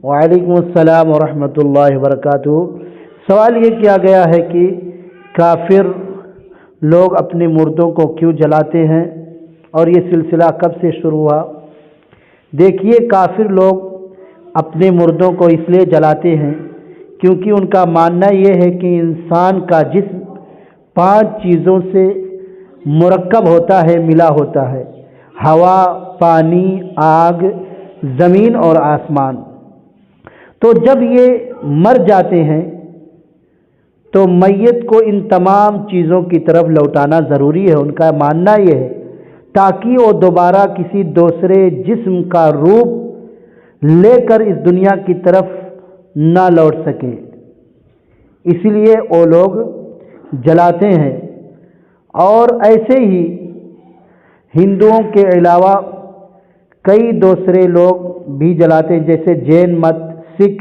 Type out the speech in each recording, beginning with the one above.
वालेकुम अस्सलाम वरहमतुल्लाहि वबरकातुहू। सवाल ये किया गया है कि काफिर लोग अपने मुर्दों को क्यों जलाते हैं और ये सिलसिला कब से शुरू हुआ। देखिए, काफिर लोग अपने मुर्दों को इसलिए जलाते हैं क्योंकि उनका मानना ये है कि इंसान का जिस्म 5 चीज़ों से मुरक्कब होता है, मिला होता है: हवा, पानी, आग, ज़मीन और आसमान। तो जब ये मर जाते हैं तो मैयत को इन तमाम चीज़ों की तरफ लौटाना ज़रूरी है। उनका मानना ये है ताकि वो दोबारा किसी दूसरे जिस्म का रूप लेकर इस दुनिया की तरफ ना लौट सके, इसलिए वो लोग जलाते हैं। और ऐसे ही हिंदुओं के अलावा कई दूसरे लोग भी जलाते हैं, जैसे जैन मत, सिख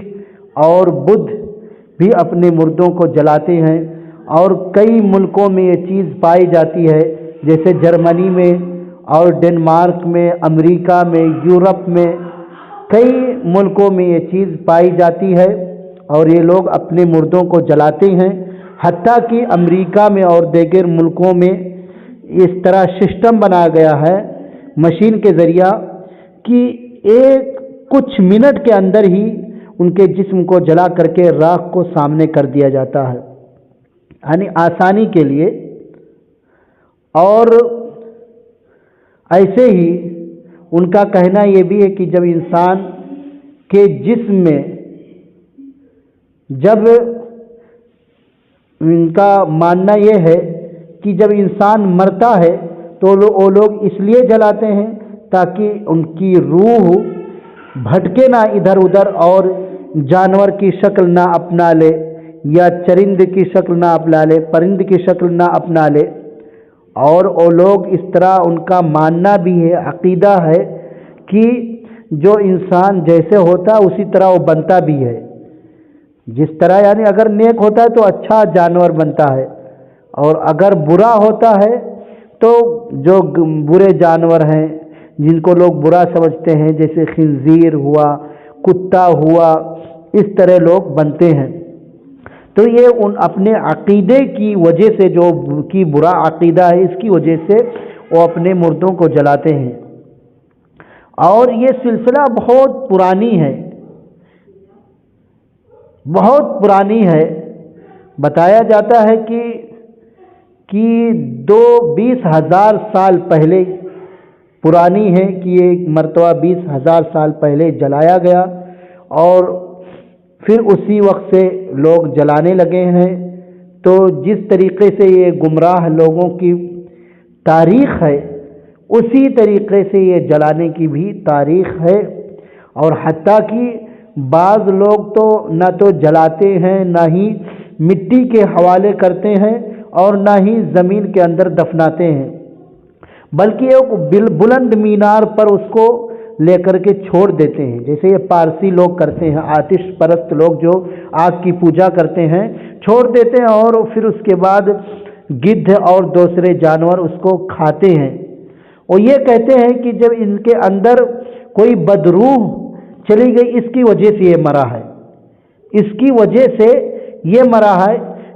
और बुद्ध भी अपने मुर्दों को जलाते हैं। और कई मुल्कों में ये चीज़ पाई जाती है, जैसे जर्मनी में और डेनमार्क में, अमेरिका में, यूरोप में, कई मुल्कों में ये चीज़ पाई जाती है और ये लोग अपने मुर्दों को जलाते हैं। हत्ता कि अमेरिका में और दीगर मुल्कों में इस तरह सिस्टम बनाया गया है मशीन के ज़रिया कि एक कुछ मिनट के अंदर ही उनके जिस्म को जला करके राख को सामने कर दिया जाता है, यानी आसानी के लिए। और ऐसे ही उनका कहना ये भी है कि जब इंसान के जिस्म में, जब इनका मानना ये है कि जब इंसान मरता है तो वो लोग इसलिए जलाते हैं ताकि उनकी रूह भटके ना इधर उधर और जानवर की शक्ल ना अपना ले, या चरिंद की शक्ल ना अपना ले, परिंद की शक्ल ना अपना ले। और वो लोग इस तरह, उनका मानना भी है, अकीदा है कि जो इंसान जैसे होता है उसी तरह वो बनता भी है। जिस तरह, यानी अगर नेक होता है तो अच्छा जानवर बनता है, और अगर बुरा होता है तो जो बुरे जानवर हैं जिनको लोग बुरा समझते हैं, जैसे खिंजीर हुआ, कुत्ता हुआ, इस तरह लोग बनते हैं। तो ये उन अपने अकीदे की वजह से, जो कि बुरा अकीदा है, इसकी वजह से वो अपने मुर्दों को जलाते हैं। और ये सिलसिला बहुत पुरानी है, बहुत पुरानी है। बताया जाता है कि 20,000 साल पहले पुरानी है, कि एक मरतबा 20,000 साल पहले जलाया गया और फिर उसी वक्त से लोग जलाने लगे हैं। तो जिस तरीके से ये गुमराह लोगों की तारीख़ है, उसी तरीके से ये जलाने की भी तारीख़ है। और हत्ता कि बाज़ लोग तो न तो जलाते हैं, ना ही मिट्टी के हवाले करते हैं, और ना ही ज़मीन के अंदर दफनाते हैं, बल्कि एक बुलंद मीनार पर उसको लेकर के छोड़ देते हैं। जैसे ये पारसी लोग करते हैं, आतिश परस्त लोग जो आग की पूजा करते हैं, छोड़ देते हैं और फिर उसके बाद गिद्ध और दूसरे जानवर उसको खाते हैं। और ये कहते हैं कि जब इनके अंदर कोई बदरूह चली गई, इसकी वजह से ये मरा है, इसकी वजह से ये मरा है,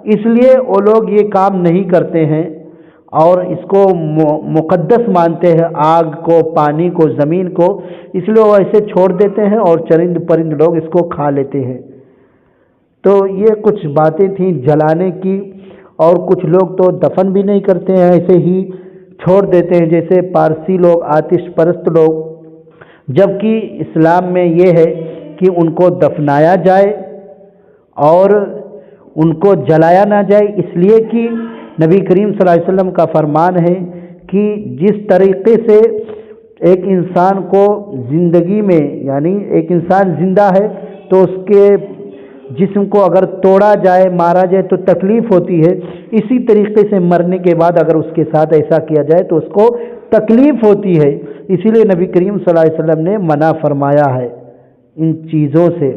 इसलिए वो लोग ये काम नहीं करते हैं और इसको मुक़द्दस मानते हैं, आग को, पानी को, ज़मीन को, इसलिए वो ऐसे छोड़ देते हैं और चरिंद परिंद लोग इसको खा लेते हैं। तो ये कुछ बातें थीं जलाने की। और कुछ लोग तो दफन भी नहीं करते हैं, ऐसे ही छोड़ देते हैं, जैसे पारसी लोग, आतिश परस्त लोग। जबकि इस्लाम में ये है कि उनको दफनाया जाए और उनको जलाया ना जाए, इसलिए कि नबी करीम सल्लल्लाहु अलैहि वसल्लम का फरमान है कि जिस तरीके से एक इंसान को ज़िंदगी में, यानी एक इंसान ज़िंदा है तो उसके जिस्म को अगर तोड़ा जाए, मारा जाए तो तकलीफ़ होती है, इसी तरीके से मरने के बाद अगर उसके साथ ऐसा किया जाए तो उसको तकलीफ़ होती है। इसीलिए नबी करीम सल्लल्लाहु अलैहि वसल्लम ने मना फरमाया है इन चीज़ों से।